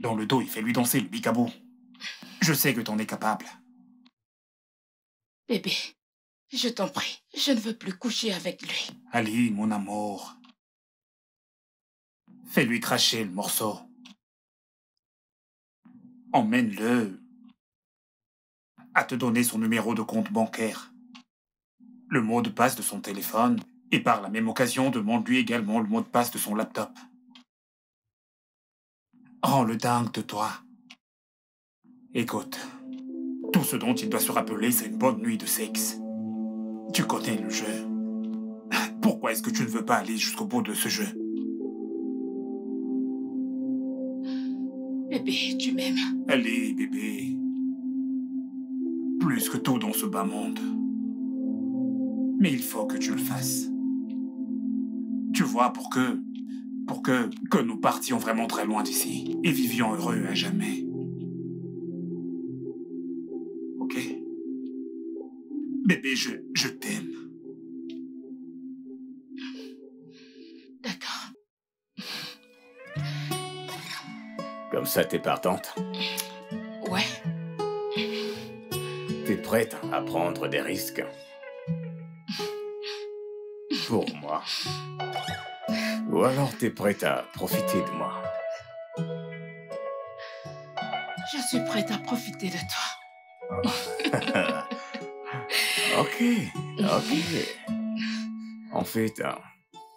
Dans le dos, il fait lui danser le bicabou. Je sais que t'en es capable. Bébé, je t'en prie, je ne veux plus coucher avec lui. Ali, mon amour. Fais-lui cracher le morceau. Emmène-le à te donner son numéro de compte bancaire, le mot de passe de son téléphone, et par la même occasion, demande-lui également le mot de passe de son laptop. Rends-le dingue de toi. Écoute, Tout ce dont il doit se rappeler, c'est une bonne nuit de sexe. Tu connais le jeu. Pourquoi est-ce que tu ne veux pas aller jusqu'au bout de ce jeu? Bébé, tu m'aimes. Allez, bébé. Plus que tout dans ce bas monde. Mais il faut que tu le fasses. Tu vois, pour que nous partions vraiment très loin d'ici et vivions heureux à jamais. Ok? Bébé, je t'aime. D'accord. Comme ça, t'es partante? Ouais. T'es prête à prendre des risques? Pour moi? Ou alors t'es prête à profiter de moi? Je suis prête à profiter de toi. Ok. En fait,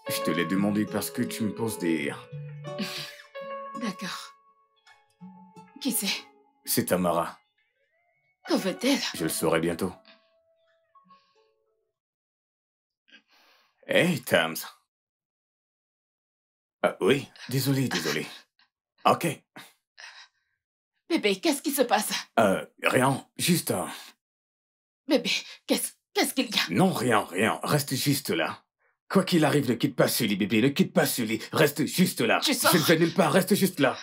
je te l'ai demandé parce que tu me poses des... D'accord. Qui c'est? C'est Tamara. Que veut-elle? Je le saurai bientôt. Hey, Tams. Oui, désolé. Ok. Bébé, qu'est-ce qui se passe? Rien, juste... Bébé, qu'est-ce qu'il y a? Non, rien. Reste juste là. Quoi qu'il arrive, ne quitte pas ce lit, bébé. Ne quitte pas ce lit. Reste juste là. Tu sors? Je ne vais nulle part. Reste juste là.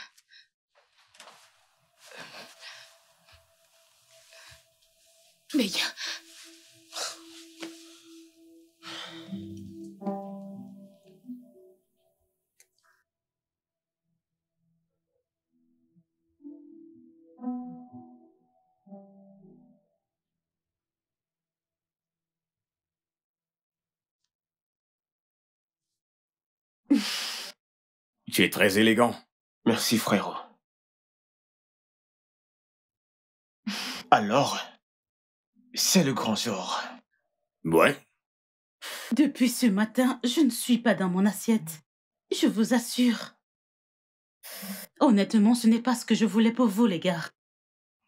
Mais... Tu es très élégant. Merci, frérot. Alors, c'est le grand jour. Ouais. Depuis ce matin, je ne suis pas dans mon assiette. Je vous assure. Honnêtement, ce n'est pas ce que je voulais pour vous, les gars.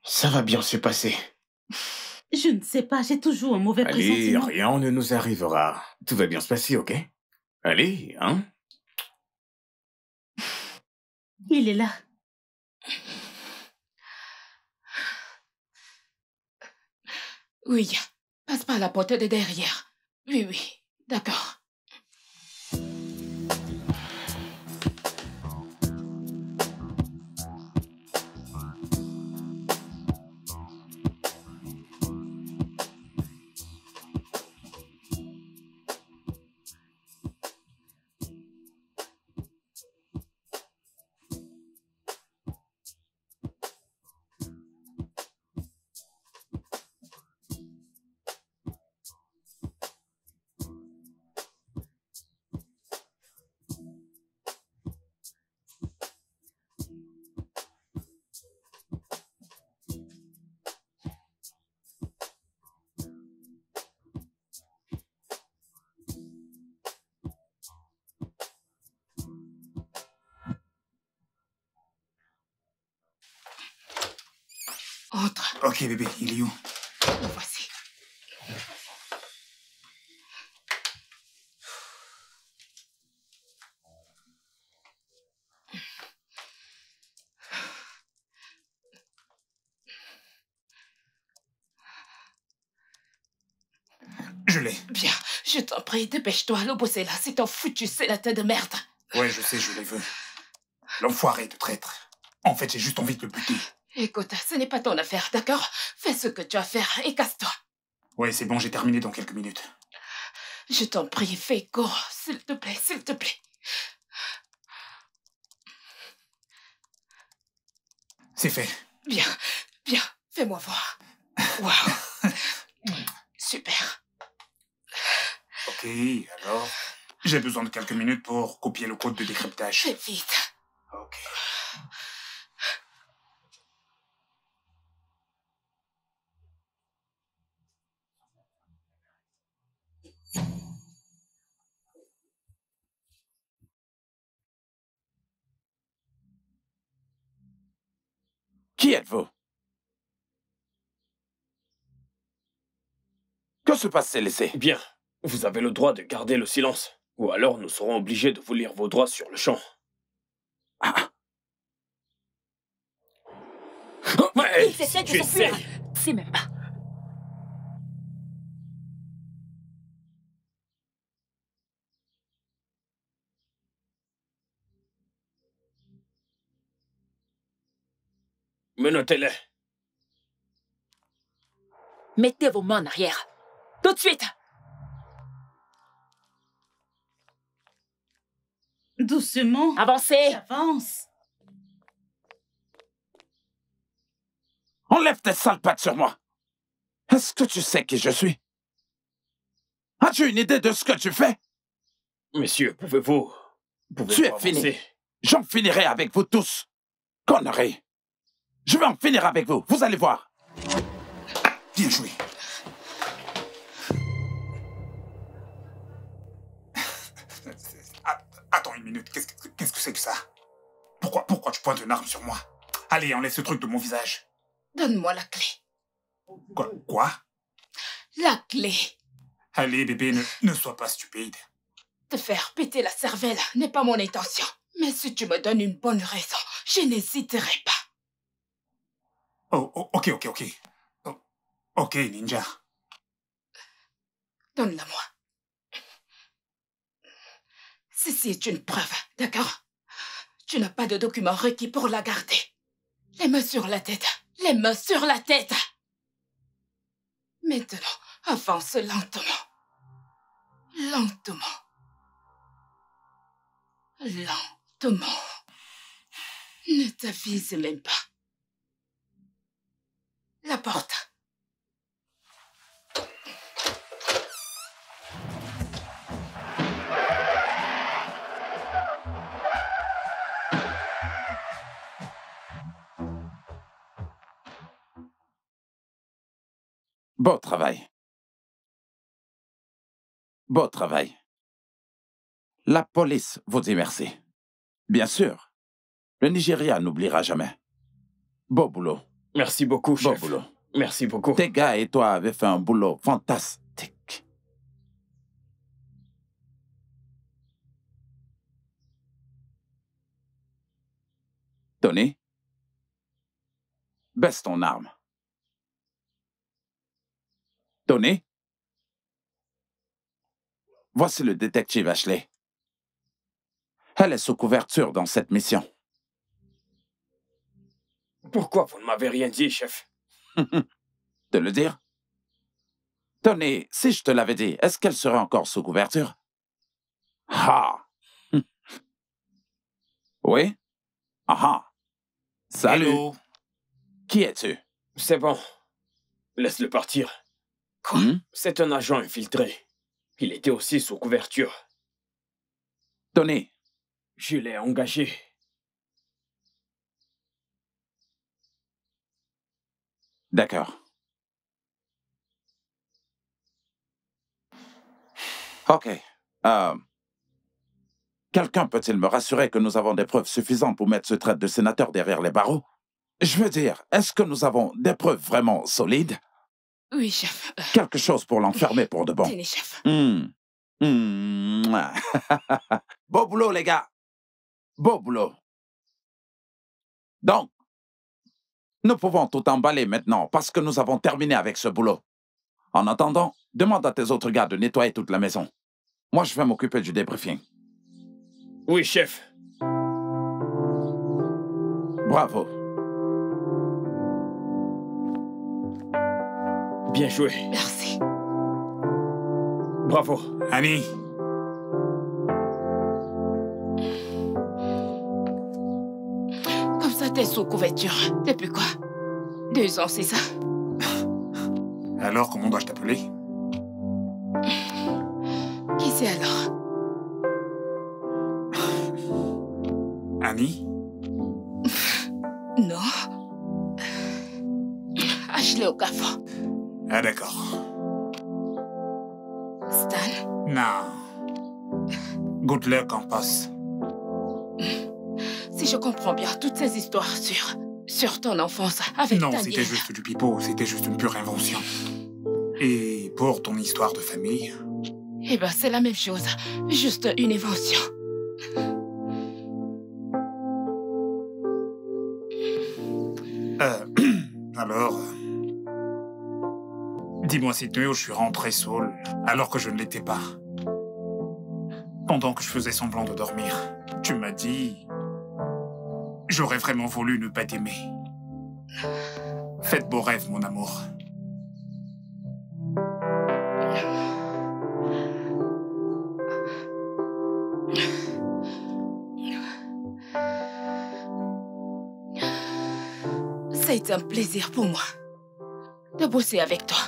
Ça va bien se passer. Je ne sais pas, j'ai toujours un mauvais Allez, pressentiment. rien ne nous arrivera. Tout va bien se passer, ok? Allez, hein? Il est là. Oui, passe par la porte de derrière. Oui, d'accord. Entre. Ok, bébé, il est où? Le voici. Je l'ai. Bien, je t'en prie, dépêche-toi, le boss est là, c'est ton foutu, c'est la tête de merde. Ouais, je sais, je les veux. L'enfoiré de traître. En fait, j'ai juste envie de le buter. Écoute, ce n'est pas ton affaire, d'accord? Fais ce que tu as à faire et casse-toi. Ouais, c'est bon, j'ai terminé dans quelques minutes. Je t'en prie, fais court, s'il te plaît, s'il te plaît. C'est fait. Bien, fais-moi voir. Waouh. Super. Ok, alors... J'ai besoin de quelques minutes pour copier le code de décryptage. Fais vite. Ok. Qui êtes-vous? Que se passe-t-il ici? Bien, vous avez le droit de garder le silence. Ou alors nous serons obligés de vous lire vos droits sur le champ. Ah. Ouais, il essaie de s'enfuir. C'est même pas. Menottez-les. Mettez vos mains en arrière. Tout de suite. Doucement. Avancez. J'avance. Enlève tes sales pattes sur moi. Est-ce que tu sais qui je suis? As-tu une idée de ce que tu fais? Messieurs, pouvez-vous Tu es fini. J'en finirai avec vous tous. Connerie. Je vais en finir avec vous. Vous allez voir. Bien joué. Attends une minute. Qu'est-ce que c'est que ça? Pourquoi tu pointes une arme sur moi? Allez, enlève ce truc de mon visage. Donne-moi la clé. Quoi? La clé. Allez, bébé, ne sois pas stupide. Te faire péter la cervelle n'est pas mon intention. Mais si tu me donnes une bonne raison, je n'hésiterai pas. Oh, ok. Ok, ninja. Donne-la-moi. Ceci est une preuve, d'accord? Tu n'as pas de document requis pour la garder. Les mains sur la tête. Les mains sur la tête. Maintenant, avance lentement. Lentement. Lentement. Ne t'avise même pas. La porte. Beau travail. Beau travail. La police vous dit merci. Bien sûr. Le Nigeria n'oubliera jamais. Beau boulot. Merci beaucoup, chef. Beau boulot. Merci beaucoup. Tes gars et toi avez fait un boulot fantastique. Tony, baisse ton arme. Tony, voici le détective Ashley. Elle est sous couverture dans cette mission. Pourquoi vous ne m'avez rien dit, chef? De le dire? Tony, si je te l'avais dit, est-ce qu'elle serait encore sous couverture? Ah! Oui? Ah! Salut! Hello. Qui es-tu? C'est bon. Laisse-le partir. Quoi? C'est un agent infiltré. Il était aussi sous couverture. Tony. Je l'ai engagé. D'accord. OK. Quelqu'un peut-il me rassurer que nous avons des preuves suffisantes pour mettre ce traître de sénateur derrière les barreaux? Je veux dire, est-ce que nous avons des preuves vraiment solides? Oui, chef. Quelque chose pour l'enfermer pour de bon. Tenez, chef. Beau boulot, les gars. Beau boulot. Donc, nous pouvons tout emballer maintenant parce que nous avons terminé avec ce boulot. En attendant, demande à tes autres gars de nettoyer toute la maison. Moi, je vais m'occuper du débriefing. Oui, chef. Bravo. Bien joué. Merci. Bravo. Annie. Comme ça, t'es sous couverture. Depuis quoi? 2 ans, c'est ça? Alors, comment dois-je t'appeler? Qui c'est alors? Annie? Non. Ashley Okafor. Ah, d'accord. Stan? Non. Good luck en passe. Si je comprends bien, toutes ces histoires sur ton enfance avec Non, Daniel. c'était juste du pipeau. C'était juste une pure invention. Et pour ton histoire de famille? Eh ben, c'est la même chose. Juste une invention. Alors... Dis-moi cette nuit où je suis rentré saoul, alors que je ne l'étais pas. Pendant que je faisais semblant de dormir, tu m'as dit... J'aurais vraiment voulu ne pas t'aimer. Faites beaux rêves, mon amour. Ça a été un plaisir pour moi de bosser avec toi.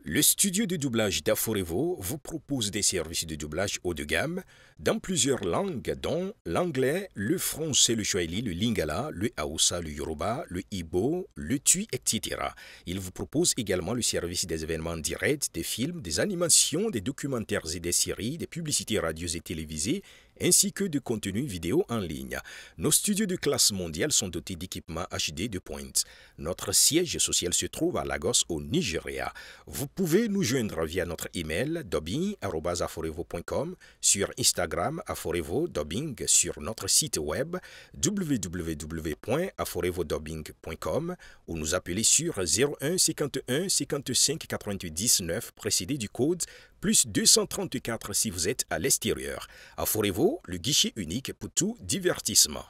Le studio de doublage d'Aforevo vous propose des services de doublage haut de gamme dans plusieurs langues, dont l'anglais, le français, le swahili, le lingala, le hausa, le yoruba, le igbo, le tui, etc. Il vous propose également le service des événements directs, des films, des animations, des documentaires et des séries, des publicités radio et télévisées, ainsi que de contenus vidéo en ligne. Nos studios de classe mondiale sont dotés d'équipements HD de pointe. Notre siège social se trouve à Lagos, au Nigeria. Vous pouvez nous joindre via notre email dubbing@aforevo.com, sur Instagram Aforevo Dubbing, sur notre site web www.aforevodubbing.com ou nous appeler sur 01 51 55 88 19 précédé du code plus 234 si vous êtes à l'extérieur. Aforevo, le guichet unique pour tout divertissement.